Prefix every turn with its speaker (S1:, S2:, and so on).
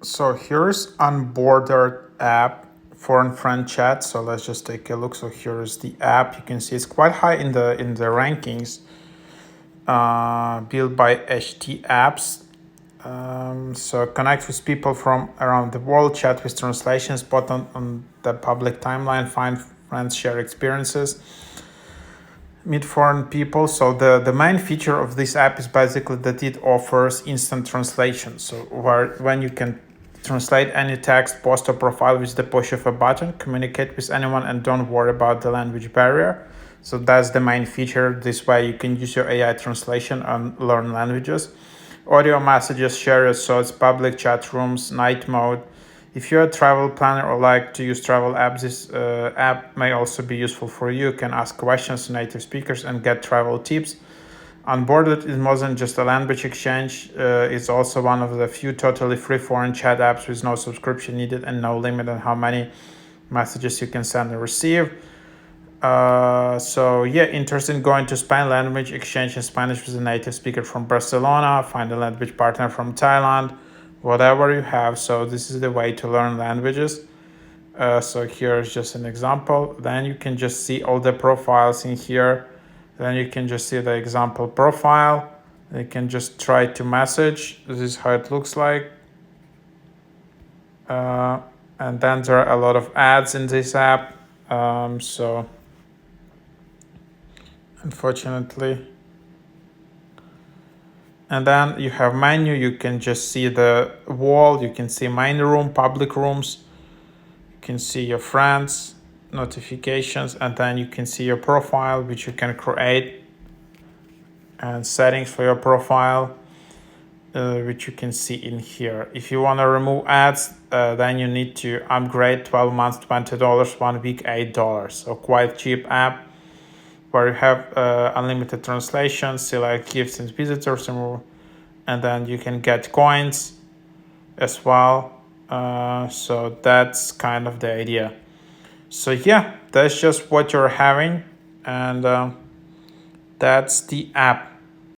S1: So here's Unbordered App foreign friend chat. So let's just take a look. So here is the app. You can see it's quite high in the rankings. Built by HT Apps. So connect with people from around the world, chat with translations, spot on the public timeline, find friends, share experiences, meet foreign people. So the main feature of this app is basically that it offers instant translation. So when you can translate any text, post, or profile with the push of a button, communicate with anyone, and don't worry about the language barrier. So that's the main feature. This way you can use your AI translation and learn languages. Audio messages, share your thoughts, public chat rooms, night mode. If you're a travel planner or like to use travel apps, this app may also be useful for you. You can ask questions to native speakers and get travel tips. Unbordered is more than just a language exchange. It's also one of the few totally free foreign chat apps with no subscription needed and no limit on how many messages you can send and receive. So yeah, interested in going to Spain, language exchange in Spanish with a native speaker from Barcelona, find a language partner from Thailand, whatever you have. So this is the way to learn languages. So here's just an example. Then you can just see all the profiles in here. Then you can just see the example profile. You can just try to message. This is how it looks like. And then there are a lot of ads in this app. So unfortunately. And then you have menu. You can just see the wall. You can see main room, public rooms. You can see your friends, notifications, and then you can see your profile, which you can create, and settings for your profile, which you can see in here. If you want to remove ads, then you need to upgrade. 12 months, $20, 1 week, $8. So quite cheap app, where you have unlimited translation, select gifts and visitors, and then you can get coins as well. So that's kind of the idea. So yeah, that's just what you're having, and that's the app.